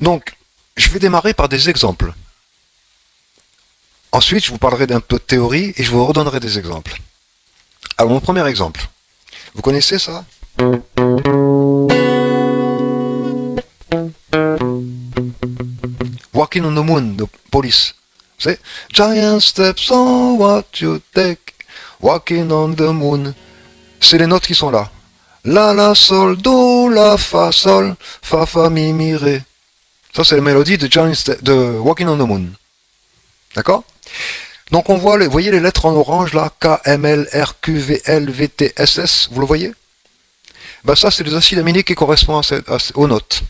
Donc, je vais démarrer par des exemples. Ensuite, je vous parlerai d'un peu de théorie et je vous redonnerai des exemples. Alors, mon premier exemple. Vous connaissez ça? Walking on the Moon de Police. C'est Giant steps on what you take. Walking on the moon. C'est les notes qui sont là. La, la, sol, do, la, fa, mi, mi, ré. Ça, c'est la mélodie de Walking on the Moon. D'accord? Donc, on voit, vous voyez les lettres en orange, là, K, M, L, R, Q, V, L, V, T, S, S, vous le voyez? Ben, ça, c'est les acides aminés qui correspondent aux notes.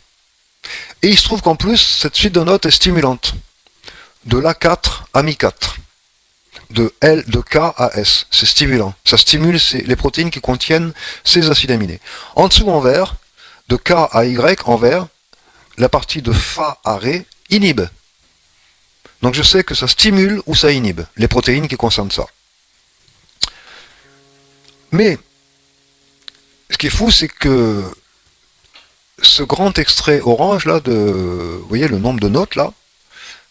Et il se trouve qu'en plus, cette suite de notes est stimulante. De l'A4 à Mi4. De K à S. C'est stimulant. Ça stimule les protéines qui contiennent ces acides aminés. En dessous, en vert, de K à Y, en vert, la partie de Fa à Ré inhibe. Donc je sais que ça stimule ou ça inhibe les protéines qui concernent ça. Mais, ce qui est fou, c'est que ce grand extrait orange, là, vous voyez le nombre de notes, là,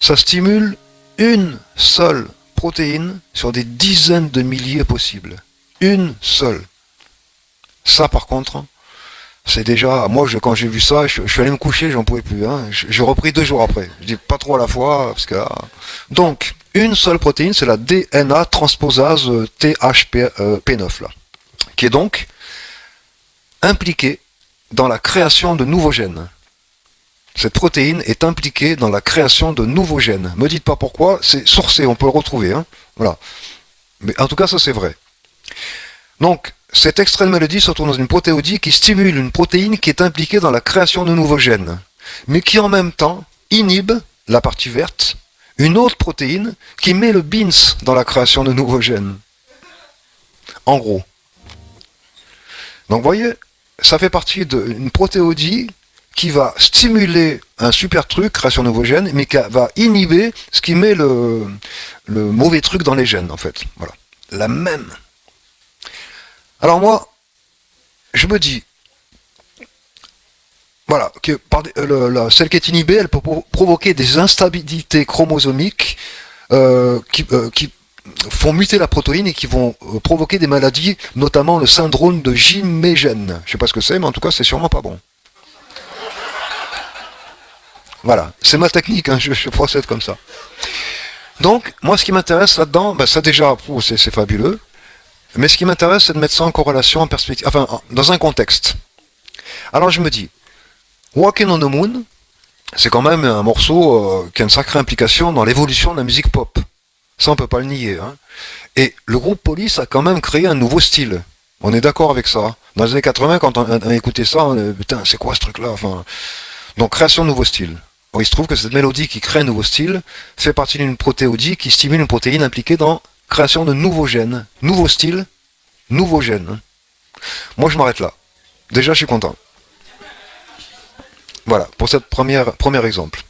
ça stimule une seule protéine sur des dizaines de milliers possibles. Une seule. Ça, par contre, c'est déjà... Moi, quand j'ai vu ça, je suis allé me coucher, j'en pouvais plus. Hein. J'ai repris 2 jours après. Je dis pas trop à la fois, parce que... Donc, une seule protéine, c'est la DNA transposase THP9, là, qui est donc impliquée dans la création de nouveaux gènes. Cette protéine est impliquée dans la création de nouveaux gènes. Me dites pas pourquoi, c'est sourcé, on peut le retrouver. Hein. Voilà. Mais en tout cas, ça c'est vrai. Donc, cet extrait de mélodie se retrouve dans une protéodie qui stimule une protéine qui est impliquée dans la création de nouveaux gènes, mais qui en même temps inhibe, la partie verte, une autre protéine qui met le BINS dans la création de nouveaux gènes. En gros. Donc, vous voyez, ça fait partie d'une protéodie qui va stimuler un super truc, création de nouveaux gènes, mais qui va inhiber ce qui met le mauvais truc dans les gènes, en fait. Voilà. La même. Alors moi, je me dis, voilà, que celle qui est inhibée, elle peut provoquer des instabilités chromosomiques qui font muter la protéine et qui vont provoquer des maladies, notamment le syndrome de Jim-Mégen. Je sais pas ce que c'est, mais en tout cas, c'est sûrement pas bon. Voilà, c'est ma technique, hein, je procède comme ça. Donc, moi, ce qui m'intéresse là-dedans, ben, ça déjà, c'est fabuleux, mais ce qui m'intéresse, c'est de mettre ça en corrélation, en perspective, enfin, dans un contexte. Alors, je me dis, Walking on the Moon, c'est quand même un morceau qui a une sacrée implication dans l'évolution de la musique pop. Ça, on peut pas le nier. Hein. Et le groupe Police a quand même créé un nouveau style. On est d'accord avec ça. Dans les années 80, quand on a écouté ça, putain, c'est quoi ce truc-là, enfin... Donc, création de nouveau style. Bon, il se trouve que cette mélodie qui crée un nouveau style fait partie d'une protéodie qui stimule une protéine impliquée dans création de nouveaux gènes. Nouveau style, nouveaux gènes. Moi, je m'arrête là. Déjà, je suis content. Voilà, pour cette premier exemple.